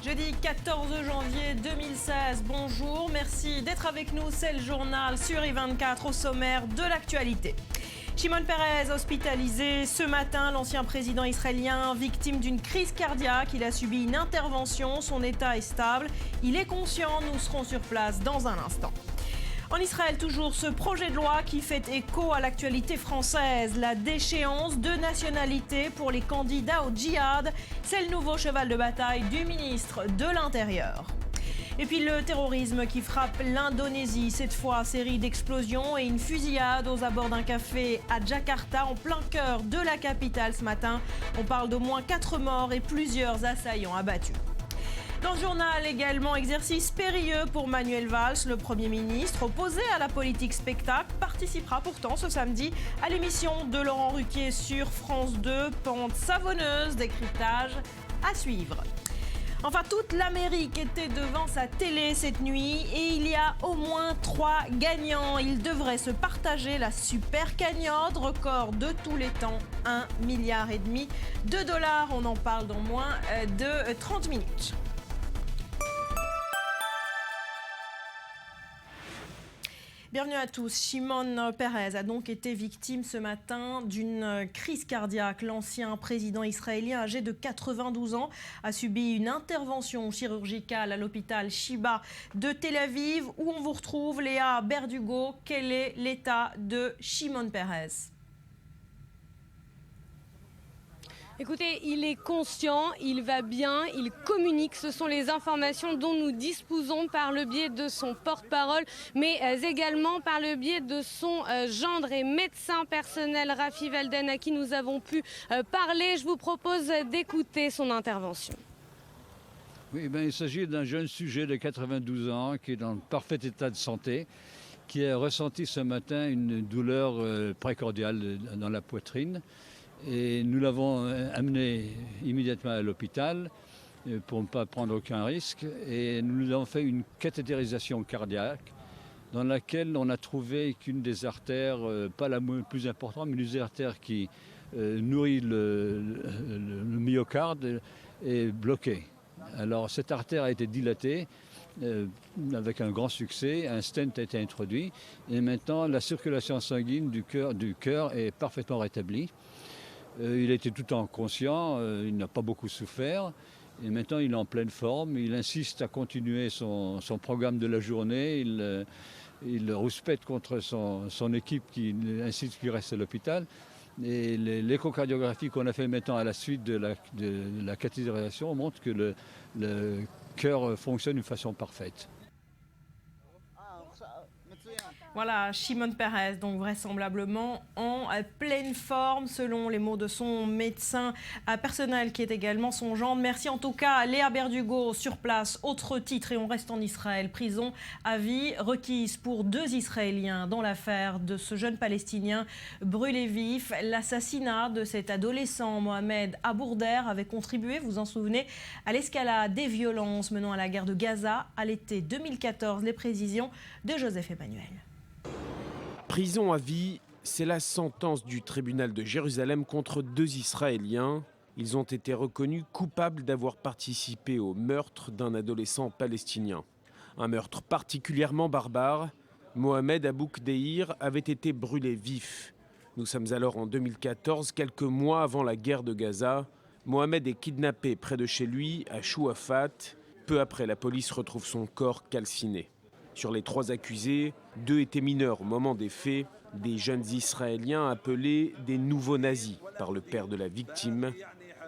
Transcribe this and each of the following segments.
Jeudi 14 janvier 2016, bonjour, merci d'être avec nous, c'est le journal sur I24 au sommaire de l'actualité. Shimon Peres hospitalisé ce matin, l'ancien président israélien victime d'une crise cardiaque, il a subi une intervention, son état est stable, il est conscient, nous serons sur place dans un instant. En Israël, toujours ce projet de loi qui fait écho à l'actualité française. La déchéance de nationalité pour les candidats au djihad, c'est le nouveau cheval de bataille du ministre de l'Intérieur. Et puis le terrorisme qui frappe l'Indonésie, cette fois série d'explosions et une fusillade aux abords d'un café à Jakarta, en plein cœur de la capitale ce matin. On parle d'au moins 4 morts et plusieurs assaillants abattus. Dans le journal également, exercice périlleux pour Manuel Valls, le Premier ministre, opposé à la politique spectacle, participera pourtant ce samedi à l'émission de Laurent Ruquier sur France 2, Pente savonneuse, décryptage à suivre. Enfin, toute l'Amérique était devant sa télé cette nuit et il y a au moins 3 gagnants. Ils devraient se partager la super cagnotte, record de tous les temps, 1,5 milliard de dollars. On en parle dans moins de 30 minutes. Bienvenue à tous. Shimon Peres a donc été victime ce matin d'une crise cardiaque. L'ancien président israélien âgé de 92 ans a subi une intervention chirurgicale à l'hôpital Shiba de Tel Aviv où on vous retrouve Léa Berdugo. Quel est l'état de Shimon Peres ? Écoutez, il est conscient, il va bien, il communique. Ce sont les informations dont nous disposons par le biais de son porte-parole, mais également par le biais de son gendre et médecin personnel, Rafi Walden, à qui nous avons pu parler. Je vous propose d'écouter son intervention. Oui, il s'agit d'un jeune sujet de 92 ans qui est dans parfait état de santé, qui a ressenti ce matin une douleur précordiale dans la poitrine. Et nous l'avons amené immédiatement à l'hôpital pour ne pas prendre aucun risque. Et nous lui avons fait une cathétérisation cardiaque dans laquelle on a trouvé qu'une des artères, pas la plus importante, mais une des artères qui nourrit le myocarde est bloquée. Alors cette artère a été dilatée avec un grand succès, un stent a été introduit et maintenant la circulation sanguine du cœur est parfaitement rétablie. Il était tout le temps conscient, il n'a pas beaucoup souffert et maintenant il est en pleine forme. Il insiste à continuer son programme de la journée, il rouspète contre son équipe qui insiste qu'il reste à l'hôpital. Et l'échocardiographie qu'on a fait maintenant à la suite de la cathétérisation montre que le cœur fonctionne d'une façon parfaite. Voilà, Shimon Peres, donc vraisemblablement en pleine forme, selon les mots de son médecin personnel, qui est également son gendre. Merci en tout cas à Léa Berdugo sur place. Autre titre, et on reste en Israël. Prison à vie requise pour 2 Israéliens dans l'affaire de ce jeune Palestinien brûlé vif. L'assassinat de cet adolescent, Mohamed Abourder, avait contribué, vous en souvenez, à l'escalade des violences menant à la guerre de Gaza à l'été 2014. Les précisions de Joseph Emmanuel. Prison à vie, c'est la sentence du tribunal de Jérusalem contre 2 Israéliens. Ils ont été reconnus coupables d'avoir participé au meurtre d'un adolescent palestinien. Un meurtre particulièrement barbare. Mohamed Abou Kdeir avait été brûlé vif. Nous sommes alors en 2014, quelques mois avant la guerre de Gaza. Mohamed est kidnappé près de chez lui, à Chouafat. Peu après, la police retrouve son corps calciné. Sur les 3 accusés, 2 étaient mineurs au moment des faits, des jeunes Israéliens appelés des nouveaux nazis par le père de la victime.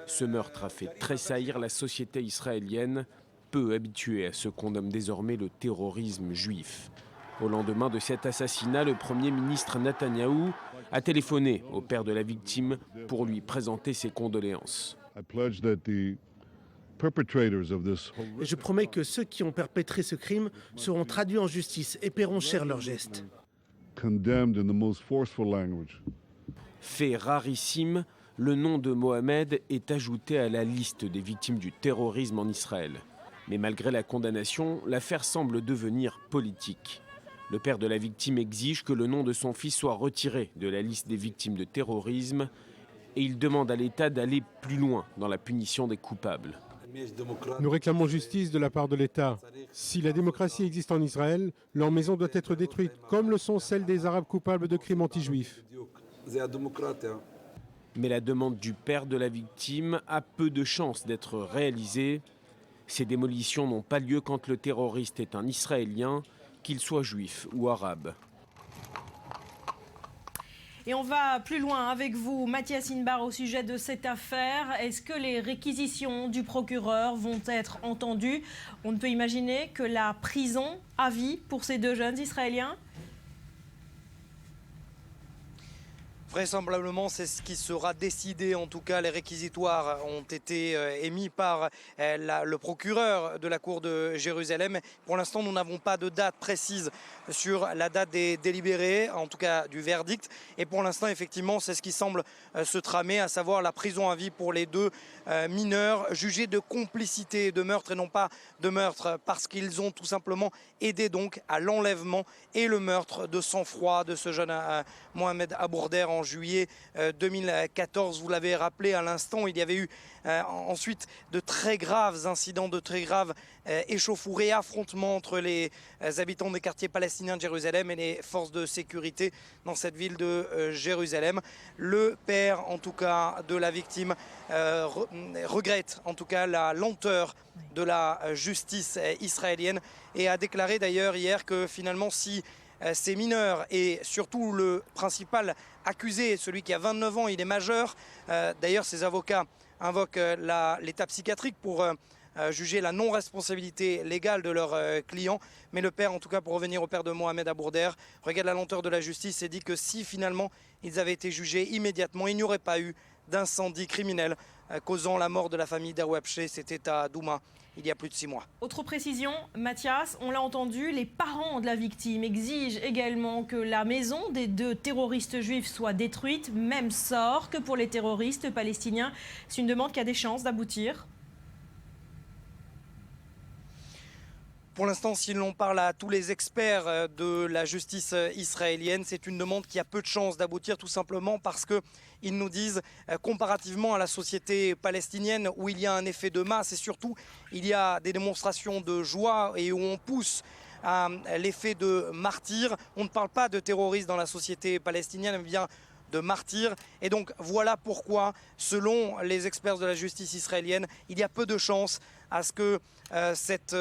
Ce meurtre a fait tressaillir la société israélienne, peu habituée à ce qu'on nomme désormais le terrorisme juif. Au lendemain de cet assassinat, le Premier ministre Netanyahou a téléphoné au père de la victime pour lui présenter ses condoléances. Je promets que ceux qui ont perpétré ce crime seront traduits en justice et paieront cher leurs gestes. Fait rarissime, le nom de Mohamed est ajouté à la liste des victimes du terrorisme en Israël. Mais malgré la condamnation, l'affaire semble devenir politique. Le père de la victime exige que le nom de son fils soit retiré de la liste des victimes de terrorisme et il demande à l'État d'aller plus loin dans la punition des coupables. Nous réclamons justice de la part de l'État. Si la démocratie existe en Israël, leur maison doit être détruite, comme le sont celles des Arabes coupables de crimes anti-juifs. Mais la demande du père de la victime a peu de chances d'être réalisée. Ces démolitions n'ont pas lieu quand le terroriste est un Israélien, qu'il soit juif ou arabe. Et on va plus loin avec vous, Mathias Inbar, au sujet de cette affaire. Est-ce que les réquisitions du procureur vont être entendues? On ne peut imaginer que la prison à vie pour ces deux jeunes Israéliens? Vraisemblablement, c'est ce qui sera décidé. En tout cas, les réquisitoires ont été émis par le procureur de la Cour de Jérusalem. Pour l'instant, nous n'avons pas de date précise sur la date des délibérés, en tout cas du verdict. Et pour l'instant, effectivement, c'est ce qui semble se tramer, à savoir la prison à vie pour les deux mineurs jugés de complicité de meurtre et non pas de meurtre, parce qu'ils ont tout simplement aidé donc à l'enlèvement et le meurtre de sang-froid de ce jeune Mohamed Abourder en juillet 2014. Vous l'avez rappelé à l'instant, il y avait eu ensuite de très graves incidents, de très graves échauffourées, affrontements entre les habitants des quartiers palestiniens de Jérusalem et les forces de sécurité dans cette ville de Jérusalem. Le père, en tout cas, de la victime regrette en tout cas la lenteur de la justice israélienne et a déclaré d'ailleurs hier que finalement si ces mineurs et surtout le principal accusé, celui qui a 29 ans, il est majeur. D'ailleurs, ses avocats invoquent l'état psychiatrique pour juger la non-responsabilité légale de leur client. Mais le père, en tout cas pour revenir au père de Mohamed Abourder, regarde la lenteur de la justice et dit que si finalement ils avaient été jugés immédiatement, il n'y aurait pas eu d'incendie criminel causant la mort de la famille Darwabché. C'était à Douma il y a plus de 6 mois. Autre précision, Mathias, on l'a entendu, les parents de la victime exigent également que la maison des deux terroristes juifs soit détruite, même sort que pour les terroristes palestiniens. C'est une demande qui a des chances d'aboutir? Pour l'instant, si l'on parle à tous les experts de la justice israélienne, c'est une demande qui a peu de chances d'aboutir, tout simplement parce qu'ils nous disent, comparativement à la société palestinienne où il y a un effet de masse et surtout il y a des démonstrations de joie et où on pousse à l'effet de martyr, on ne parle pas de terroristes dans la société palestinienne, mais bien de martyrs. Et donc voilà pourquoi, selon les experts de la justice israélienne, il y a peu de chances à ce que cette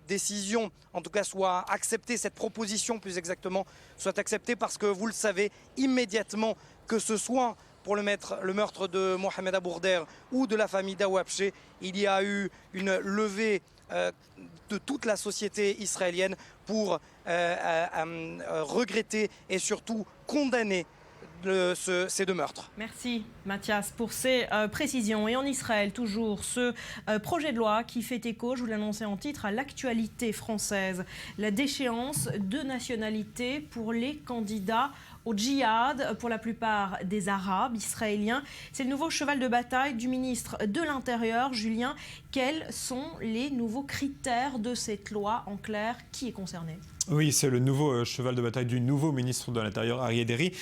décision, en tout cas, soit acceptée, cette proposition plus exactement, soit acceptée, parce que vous le savez, immédiatement, que ce soit pour le meurtre de Mohamed Abourder ou de la famille Darwabché, il y a eu une levée de toute la société israélienne pour regretter et surtout condamner ces deux meurtres. Merci Mathias pour ces précisions. Et en Israël, toujours ce projet de loi qui fait écho, je vous l'annonçais en titre, à l'actualité française. La déchéance de nationalité pour les candidats au djihad, pour la plupart des Arabes israéliens. C'est le nouveau cheval de bataille du ministre de l'Intérieur, Julien. Quels sont les nouveaux critères de cette loi? En clair, qui est concerné? Oui, c'est le nouveau cheval de bataille du nouveau ministre de l'Intérieur, Aryeh Deri,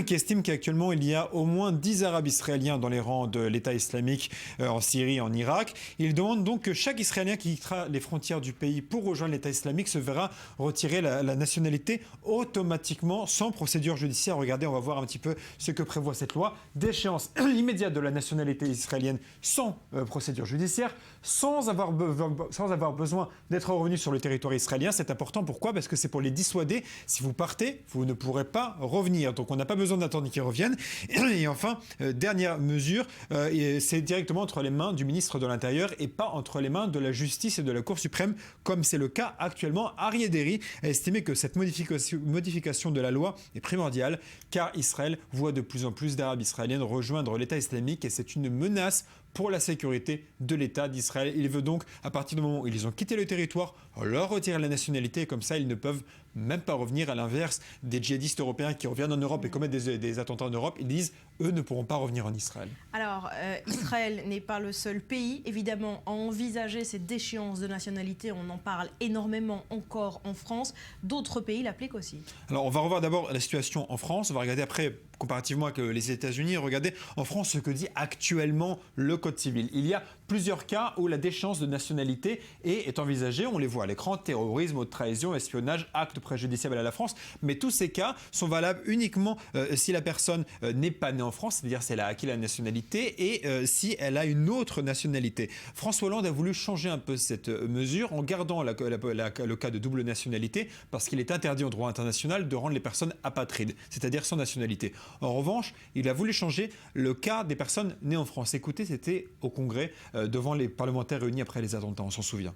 qui estime qu'actuellement il y a au moins 10 Arabes israéliens dans les rangs de l'État islamique en Syrie et en Irak. Il demande donc que chaque Israélien qui quittera les frontières du pays pour rejoindre l'État islamique se verra retirer la nationalité automatiquement, sans procédure judiciaire. Regardez, on va voir un petit peu ce que prévoit cette loi. Déchéance immédiate de la nationalité israélienne sans procédure judiciaire, sans avoir besoin d'être revenu sur le territoire israélien. C'est important. Pourquoi? Parce que c'est pour les dissuader. Si vous partez, vous ne pourrez pas revenir. Donc on n'a pas besoin d'attendre qu'ils reviennent. Et enfin, dernière mesure, c'est directement entre les mains du ministre de l'Intérieur et pas entre les mains de la justice et de la Cour suprême, comme c'est le cas actuellement. Aryeh Deri a estimé que cette modification de la loi est primordiale, car Israël voit de plus en plus d'Arabes israéliens rejoindre l'État islamique et c'est une menace pour la sécurité de l'État d'Israël. Il veut donc, à partir du moment où ils ont quitté le territoire, leur retirer la nationalité, et comme ça ils ne peuvent même pas revenir. À l'inverse des djihadistes européens qui reviennent en Europe et commettent des attentats en Europe, ils disent eux ne pourront pas revenir en Israël. Alors, Israël n'est pas le seul pays, évidemment, à envisager cette déchéance de nationalité. On en parle énormément encore en France. D'autres pays l'appliquent aussi. Alors, on va revoir d'abord la situation en France. On va regarder après, comparativement avec les États-Unis, regardez en France ce que dit actuellement le Code civil. Il y a plusieurs cas où la déchéance de nationalité est envisagée. On les voit à l'écran, terrorisme, haute trahison, espionnage, acte préjudiciable à la France. Mais tous ces cas sont valables uniquement si la personne n'est pas née en France, c'est-à-dire si elle a acquis la nationalité et si elle a une autre nationalité. François Hollande a voulu changer un peu cette mesure en gardant le cas de double nationalité parce qu'il est interdit en droit international de rendre les personnes apatrides, c'est-à-dire sans nationalité. En revanche, il a voulu changer le cas des personnes nées en France. Écoutez, c'était au Congrès devant les parlementaires réunis après les attentats, on s'en souvient.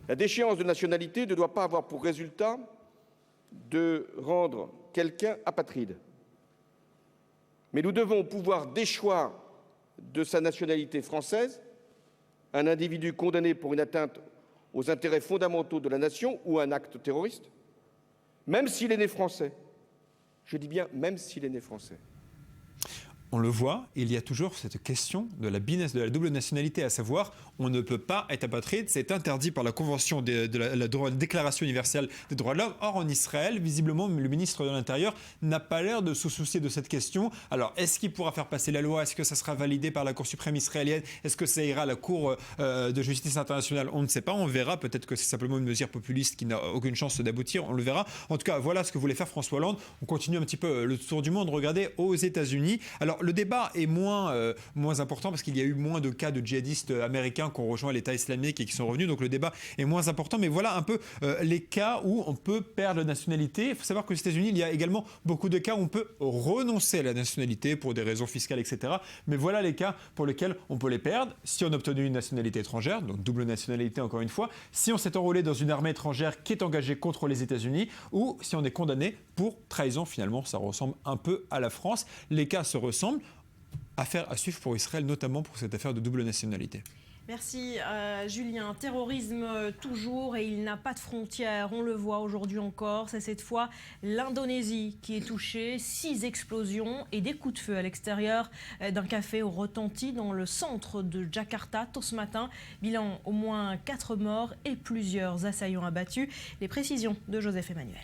La déchéance de nationalité ne doit pas avoir pour résultat de rendre quelqu'un apatride. Mais nous devons pouvoir déchoir de sa nationalité française un individu condamné pour une atteinte aux intérêts fondamentaux de la nation ou un acte terroriste, même s'il est né français. Je dis bien même s'il est né français. On le voit, il y a toujours cette question de la double nationalité, à savoir, on ne peut pas être apatride, c'est interdit par la Convention de la Déclaration universelle des droits de l'homme. Or, en Israël, visiblement, le ministre de l'Intérieur n'a pas l'air de se soucier de cette question. Alors, est-ce qu'il pourra faire passer la loi? Est-ce que ça sera validé par la Cour suprême israélienne? Est-ce que ça ira à la Cour de justice internationale? On ne sait pas, on verra. Peut-être que c'est simplement une mesure populiste qui n'a aucune chance d'aboutir, on le verra. En tout cas, voilà ce que voulait faire François Hollande. On continue un petit peu le tour du monde. Regardez aux États-Unis. Alors, le débat est moins important parce qu'il y a eu moins de cas de djihadistes américains qui ont rejoint l'État islamique et qui sont revenus. Donc le débat est moins important. Mais voilà un peu les cas où on peut perdre la nationalité. Il faut savoir qu'aux États-Unis, il y a également beaucoup de cas où on peut renoncer à la nationalité pour des raisons fiscales, etc. Mais voilà les cas pour lesquels on peut les perdre. Si on a obtenu une nationalité étrangère, donc double nationalité encore une fois, si on s'est enrôlé dans une armée étrangère qui est engagée contre les États-Unis ou si on est condamné pour trahison. Finalement, ça ressemble un peu à la France. Les cas se ressemblent. Affaire à suivre pour Israël, notamment pour cette affaire de double nationalité. Merci Julien. Terrorisme toujours et il n'a pas de frontières. On le voit aujourd'hui encore. C'est cette fois l'Indonésie qui est touchée. 6 explosions et des coups de feu à l'extérieur d'un café au retenti dans le centre de Jakarta tôt ce matin. Bilan au moins 4 morts et plusieurs assaillants abattus. Les précisions de Joseph Emmanuel.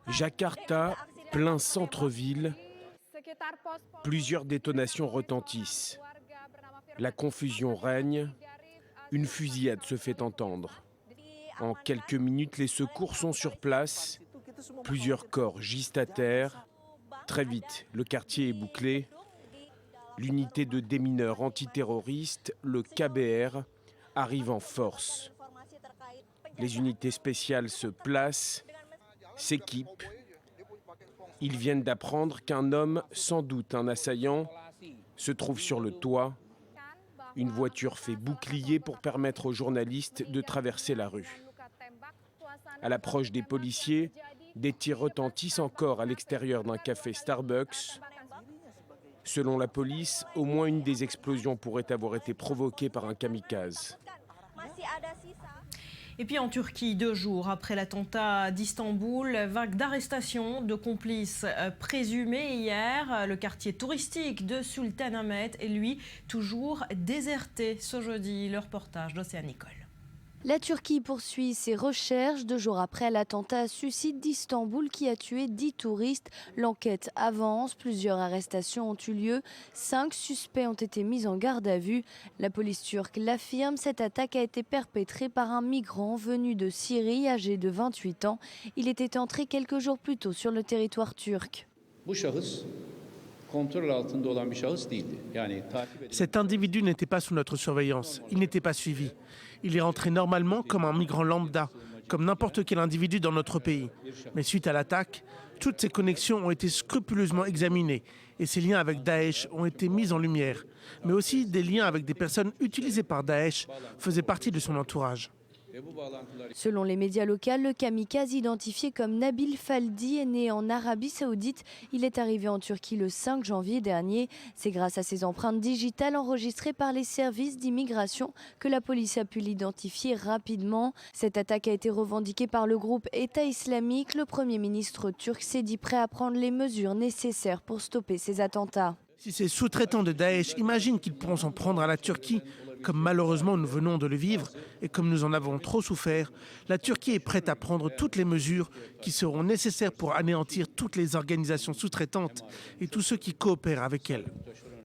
Jakarta, plein centre-ville, plusieurs détonations retentissent. La confusion règne, une fusillade se fait entendre. En quelques minutes, les secours sont sur place, plusieurs corps gisent à terre. Très vite, le quartier est bouclé. L'unité de démineurs antiterroristes, le KBR, arrive en force. Les unités spéciales se placent, s'équipent. Ils viennent d'apprendre qu'un homme, sans doute un assaillant, se trouve sur le toit. Une voiture fait bouclier pour permettre aux journalistes de traverser la rue. À l'approche des policiers, des tirs retentissent encore à l'extérieur d'un café Starbucks. Selon la police, au moins une des explosions pourrait avoir été provoquée par un kamikaze. Et puis en Turquie, 2 jours après l'attentat d'Istanbul, vague d'arrestations de complices présumés hier. Le quartier touristique de Sultanahmet est lui toujours déserté ce jeudi. Le reportage d'Océane Nicole. La Turquie poursuit ses recherches 2 jours après l'attentat suicide d'Istanbul qui a tué 10 touristes. L'enquête avance, plusieurs arrestations ont eu lieu, 5 suspects ont été mis en garde à vue. La police turque l'affirme, cette attaque a été perpétrée par un migrant venu de Syrie âgé de 28 ans. Il était entré quelques jours plus tôt sur le territoire turc. Cet individu n'était pas sous notre surveillance, il n'était pas suivi. Il est rentré normalement comme un migrant lambda, comme n'importe quel individu dans notre pays. Mais suite à l'attaque, toutes ses connexions ont été scrupuleusement examinées et ses liens avec Daesh ont été mis en lumière. Mais aussi des liens avec des personnes utilisées par Daesh faisaient partie de son entourage. Selon les médias locaux, le kamikaze identifié comme Nabil Faldi est né en Arabie Saoudite. Il est arrivé en Turquie le 5 janvier dernier. C'est grâce à ses empreintes digitales enregistrées par les services d'immigration que la police a pu l'identifier rapidement. Cette attaque a été revendiquée par le groupe État islamique. Le Premier ministre turc s'est dit prêt à prendre les mesures nécessaires pour stopper ces attentats. Si ces sous-traitants de Daesh imaginent qu'ils pourront s'en prendre à la Turquie, Comme malheureusement nous venons de le vivre et comme nous en avons trop souffert, la Turquie est prête à prendre toutes les mesures qui seront nécessaires pour anéantir toutes les organisations sous-traitantes et tous ceux qui coopèrent avec elle.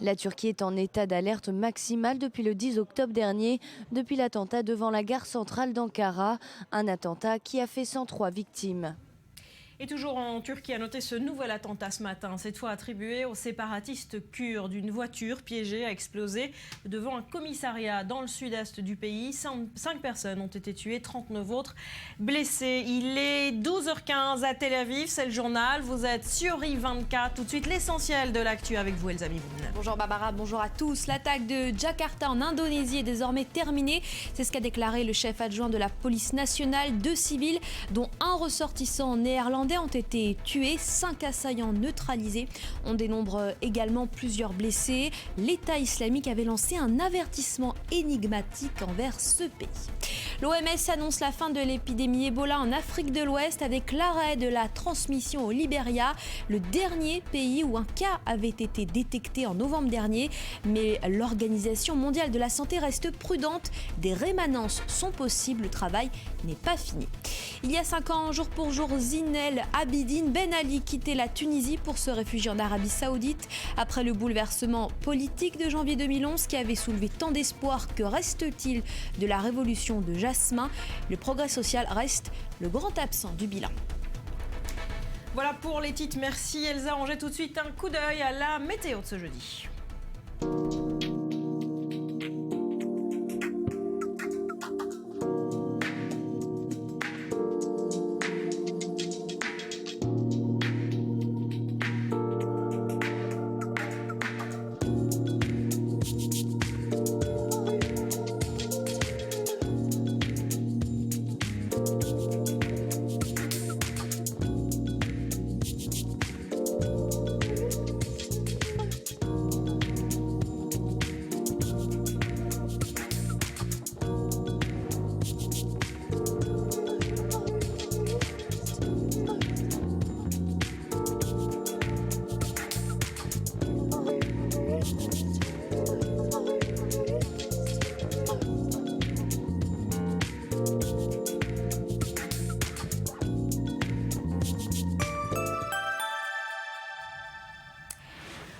La Turquie est en état d'alerte maximale depuis le 10 octobre dernier, depuis l'attentat devant la gare centrale d'Ankara, un attentat qui a fait 103 victimes. Et toujours en Turquie, à noter ce nouvel attentat ce matin, cette fois attribué aux séparatistes kurdes. Une voiture piégée a explosé devant un commissariat dans le sud-est du pays. 5 personnes ont été tuées, 39 autres blessées. Il est 12h15 à Tel Aviv, c'est le journal. Vous êtes sur I24. Tout de suite, l'essentiel de l'actu avec vous, Elsa Miboun. Bonjour Barbara, bonjour à tous. L'attaque de Jakarta en Indonésie est désormais terminée. C'est ce qu'a déclaré le chef adjoint de la police nationale. 2 civils, dont un ressortissant néerlandais, ont été tués, 5 assaillants neutralisés. On dénombre également plusieurs blessés. L'État islamique avait lancé un avertissement énigmatique envers ce pays. L'OMS annonce la fin de l'épidémie Ebola en Afrique de l'Ouest avec l'arrêt de la transmission au Libéria, le dernier pays où un cas avait été détecté en novembre dernier. Mais l'Organisation mondiale de la santé reste prudente. Des rémanences sont possibles, le travail n'est pas fini. Il y a 5 ans, jour pour jour, Zinel Abidine Ben Ali quittait la Tunisie pour se réfugier en Arabie Saoudite. Après le bouleversement politique de janvier 2011 qui avait soulevé tant d'espoir, que reste-t-il de la révolution de Jasmin? Le progrès social reste le grand absent du bilan. Voilà pour les titres. Merci Elsa. On jette tout de suite un coup d'œil à la météo de ce jeudi.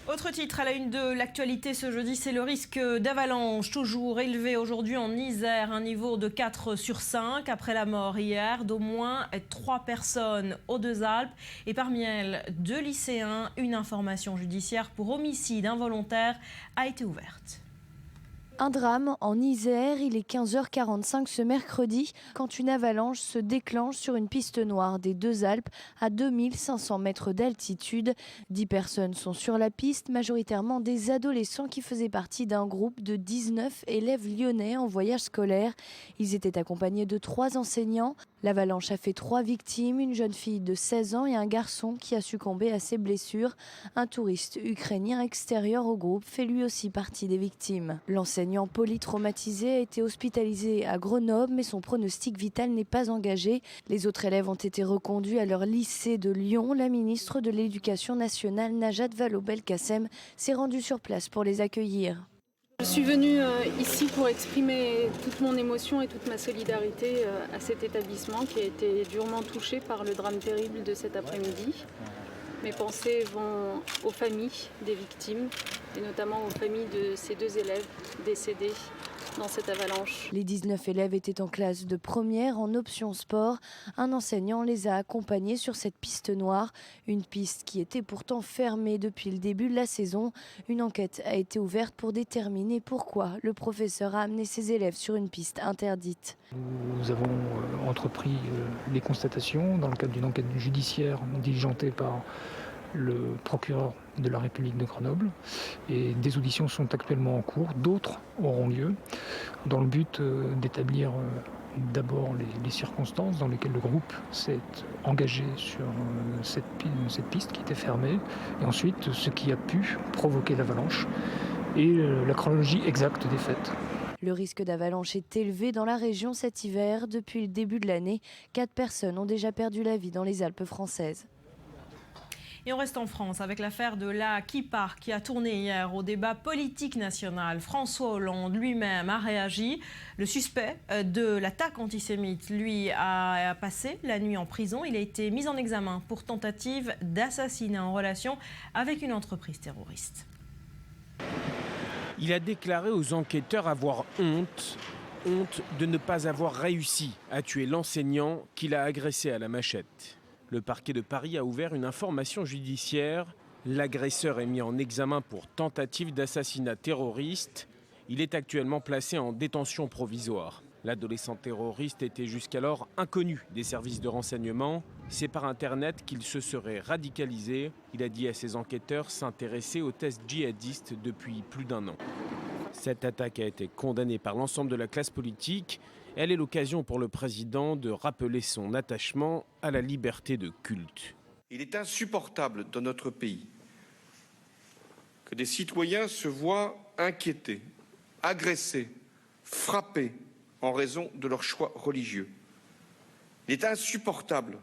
Autre titre à la une de l'actualité ce jeudi, c'est le risque d'avalanche toujours élevé aujourd'hui en Isère, un niveau de 4 sur 5 après la mort hier d'au moins 3 personnes aux Deux-Alpes et parmi elles 2 lycéens. Une information judiciaire pour homicide involontaire a été ouverte. Un drame en Isère, il est 15h45 ce mercredi quand une avalanche se déclenche sur une piste noire des Deux-Alpes à 2500 mètres d'altitude. 10 personnes sont sur la piste, majoritairement des adolescents qui faisaient partie d'un groupe de 19 élèves lyonnais en voyage scolaire. Ils étaient accompagnés de 3 enseignants. L'avalanche a fait 3 victimes, une jeune fille de 16 ans et un garçon qui a succombé à ses blessures. Un touriste ukrainien extérieur au groupe fait lui aussi partie des victimes. L'enseignant polytraumatisé a été hospitalisé à Grenoble, mais son pronostic vital n'est pas engagé. Les autres élèves ont été reconduits à leur lycée de Lyon. La ministre de l'Éducation nationale, Najat Vallaud-Belkacem, s'est rendue sur place pour les accueillir. Je suis venue ici pour exprimer toute mon émotion et toute ma solidarité à cet établissement qui a été durement touché par le drame terrible de cet après-midi. Mes pensées vont aux familles des victimes et notamment aux familles de ces 2 élèves décédés dans cette avalanche. Les 19 élèves étaient en classe de première en option sport. Un enseignant les a accompagnés sur cette piste noire, une piste qui était pourtant fermée depuis le début de la saison. Une enquête a été ouverte pour déterminer pourquoi le professeur a amené ses élèves sur une piste interdite. Nous avons entrepris les constatations dans le cadre d'une enquête judiciaire diligentée par le procureur de la République de Grenoble et des auditions sont actuellement en cours, d'autres auront lieu dans le but d'établir d'abord les circonstances dans lesquelles le groupe s'est engagé sur cette piste qui était fermée et ensuite ce qui a pu provoquer l'avalanche et la chronologie exacte des faits. Le risque d'avalanche est élevé dans la région cet hiver. Depuis le début de l'année, 4 personnes ont déjà perdu la vie dans les Alpes françaises. Et on reste en France avec l'affaire de la kippa qui a tourné hier au débat politique national. François Hollande lui-même a réagi. Le suspect de l'attaque antisémite, lui, a passé la nuit en prison. Il a été mis en examen pour tentative d'assassinat en relation avec une entreprise terroriste. Il a déclaré aux enquêteurs avoir honte de ne pas avoir réussi à tuer l'enseignant qu'il a agressé à la machette. Le parquet de Paris a ouvert une information judiciaire. L'agresseur est mis en examen pour tentative d'assassinat terroriste. Il est actuellement placé en détention provisoire. L'adolescent terroriste était jusqu'alors inconnu des services de renseignement. C'est par Internet qu'il se serait radicalisé. Il a dit à ses enquêteurs s'intéresser aux tests djihadistes depuis plus d'1 an. Cette attaque a été condamnée par l'ensemble de la classe politique. Elle est l'occasion pour le président de rappeler son attachement à la liberté de culte. Il est insupportable dans notre pays que des citoyens se voient inquiétés, agressés, frappés en raison de leur choix religieux. Il est insupportable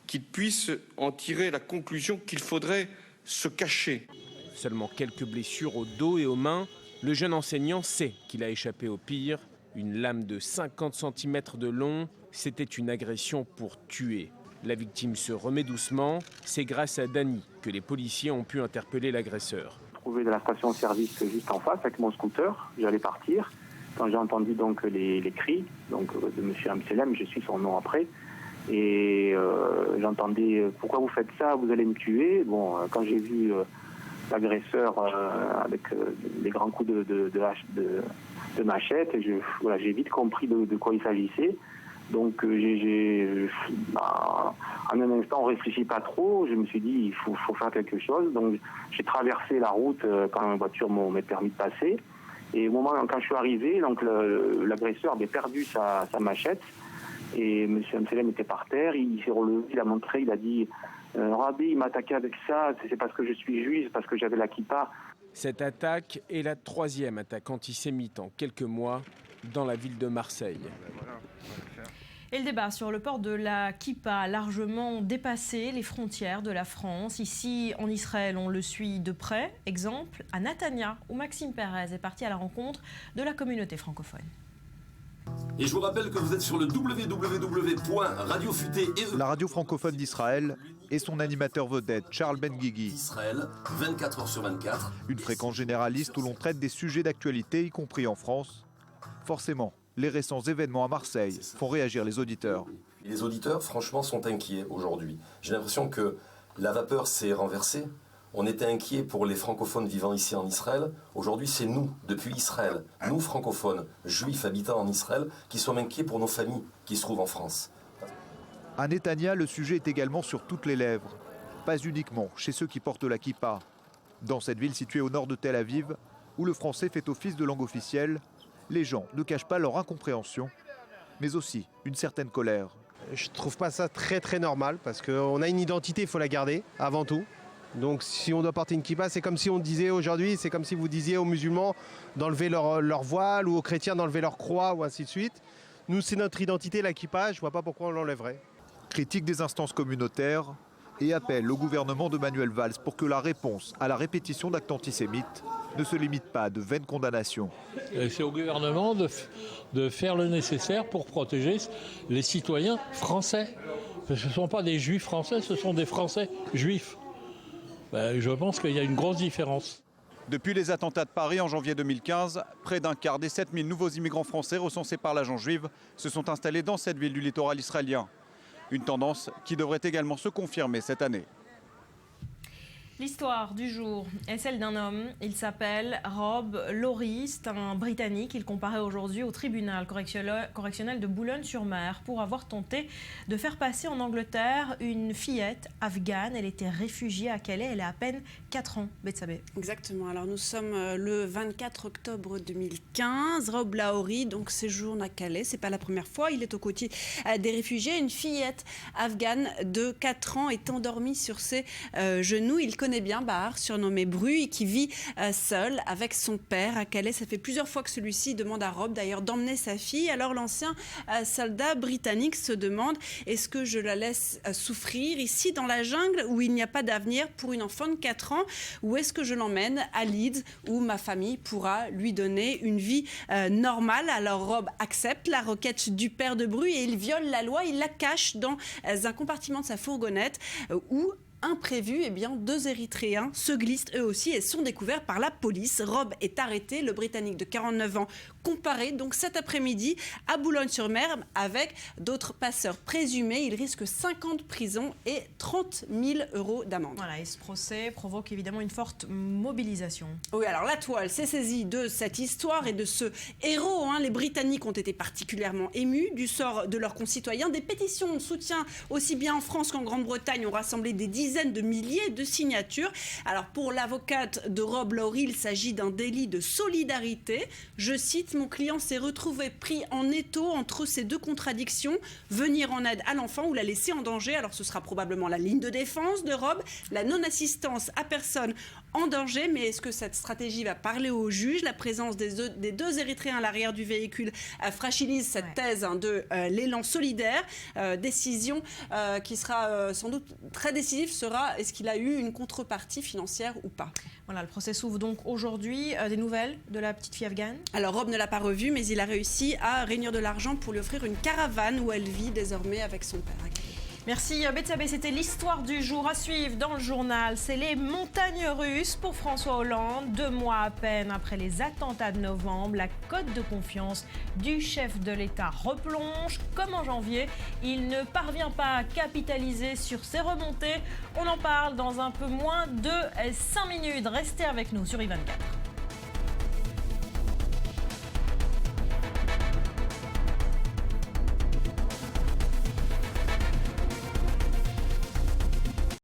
qu'ils puissent en tirer la conclusion qu'il faudrait se cacher. Seulement quelques blessures au dos et aux mains. Le jeune enseignant sait qu'il a échappé au pire. Une lame de 50 cm de long, c'était une agression pour tuer. La victime se remet doucement. C'est grâce à Dany que les policiers ont pu interpeller l'agresseur. J'ai trouvé de la station-service juste en face avec mon scooter. J'allais partir. Quand j'ai entendu donc les cris de M. Amselem, je suis son nom après. Et j'entendais « Pourquoi vous faites ça? Vous allez me tuer ». Bon, quand j'ai vu l'agresseur avec des grands coups de machette, j'ai vite compris de quoi il s'agissait. Donc en un instant, on ne réfléchit pas trop. Je me suis dit il faut faire quelque chose. Donc j'ai traversé la route quand la voiture m'a permis de passer. Et au moment quand je suis arrivé, donc l'agresseur avait perdu sa machette. Et M. Amselem était par terre, il s'est relevé, il a montré, il a dit « Rabbi, il m'a attaqué avec ça, c'est parce que je suis juif, parce que j'avais la kippa ». Cette attaque est la 3e attaque antisémite en quelques mois dans la ville de Marseille. Et le débat sur le port de la kippa a largement dépassé les frontières de la France. Ici, en Israël, on le suit de près. Exemple, à Netanya, où Maxime Perez est parti à la rencontre de la communauté francophone. Et je vous rappelle que vous êtes sur le www.radiofuté et la radio francophone d'Israël et son animateur vedette, Charles Ben-Guigui. Israël, 24 heures sur 24. Une fréquence généraliste où l'on traite des sujets d'actualité, y compris en France. Forcément, les récents événements à Marseille font réagir les auditeurs. Les auditeurs, franchement, sont inquiets aujourd'hui. J'ai l'impression que la vapeur s'est renversée. On était inquiets pour les francophones vivant ici en Israël. Aujourd'hui, c'est nous, depuis Israël, nous francophones, juifs habitant en Israël, qui sommes inquiets pour nos familles qui se trouvent en France. À Netanya, le sujet est également sur toutes les lèvres. Pas uniquement chez ceux qui portent la kippa. Dans cette ville située au nord de Tel Aviv, où le français fait office de langue officielle, les gens ne cachent pas leur incompréhension, mais aussi une certaine colère. Je ne trouve pas ça très normal, parce qu'on a une identité, il faut la garder, avant tout. Donc si on doit porter une kippa, c'est comme si on disait aujourd'hui, c'est comme si vous disiez aux musulmans d'enlever leur voile ou aux chrétiens d'enlever leur croix ou ainsi de suite. Nous, c'est notre identité, la kippa, je ne vois pas pourquoi on l'enlèverait. Critique des instances communautaires et appel au gouvernement de Manuel Valls pour que la réponse à la répétition d'actes antisémites ne se limite pas à de vaines condamnations. C'est au gouvernement de faire le nécessaire pour protéger les citoyens français. Ce ne sont pas des juifs français, ce sont des Français juifs. Je pense qu'il y a une grosse différence. Depuis les attentats de Paris en janvier 2015, près d'un quart des 7000 nouveaux immigrants français recensés par l'agence juive se sont installés dans cette ville du littoral israélien. Une tendance qui devrait également se confirmer cette année. L'histoire du jour est celle d'un homme. Il s'appelle Rob Lowry. C'est un Britannique. Il comparaît aujourd'hui au tribunal correctionnel de Boulogne-sur-Mer pour avoir tenté de faire passer en Angleterre une fillette afghane. Elle était réfugiée à Calais. Elle a à peine 4 ans. Betsabé. Exactement. Alors nous sommes le 24 octobre 2015. Rob Lowry donc séjourne à Calais. C'est pas la première fois. Il est aux côtés des réfugiés. Une fillette afghane de 4 ans est endormie sur ses genoux. Il connaît connaît bien Bahar, surnommé Bru, et qui vit seul avec son père à Calais. Ça fait plusieurs fois que celui-ci demande à Rob d'ailleurs d'emmener sa fille. Alors l'ancien soldat britannique se demande: est-ce que je la laisse souffrir ici dans la jungle où il n'y a pas d'avenir pour une enfant de 4 ans, ou est-ce que je l'emmène à Leeds où ma famille pourra lui donner une vie normale? Alors Rob accepte la requête du père de Bru et il viole la loi. Il la cache dans un compartiment de sa fourgonnette où, imprévu, 2 Érythréens se glissent eux aussi et sont découverts par la police. Rob est arrêté, le Britannique de 49 ans comparé donc cet après-midi à Boulogne-sur-Mer avec d'autres passeurs présumés. Il risque 5 ans de prison et 30 000 € d'amende. Voilà, et ce procès provoque évidemment une forte mobilisation. Oui, alors la toile s'est saisie de cette histoire et de ce héros. Les Britanniques ont été particulièrement émus du sort de leurs concitoyens. Des pétitions de soutien aussi bien en France qu'en Grande-Bretagne ont rassemblé des dizaines de milliers de signatures. Alors pour l'avocate de Rob Lowry, il s'agit d'un délit de solidarité. Je cite: mon client s'est retrouvé pris en étau entre ces 2 contradictions, venir en aide à l'enfant ou la laisser en danger. Alors ce sera probablement la ligne de défense de Rob, la non-assistance à personne en danger. Mais est-ce que cette stratégie va parler au juge? La présence des deux Érythréens à l'arrière du véhicule fragilise cette thèse de l'élan solidaire. Décision qui sera sans doute très décisive sera: est-ce qu'il a eu une contrepartie financière ou pas? Voilà, le procès s'ouvre donc aujourd'hui. Des nouvelles de la petite fille afghane? Alors Rob ne l'a pas revue, mais il a réussi à réunir de l'argent pour lui offrir une caravane où elle vit désormais avec son père. Merci Betsabé, c'était l'histoire du jour à suivre dans le journal. C'est les montagnes russes pour François Hollande. 2 mois à peine après les attentats de novembre, la cote de confiance du chef de l'État replonge. Comme en janvier, il ne parvient pas à capitaliser sur ses remontées. On en parle dans un peu moins de 5 minutes. Restez avec nous sur I24.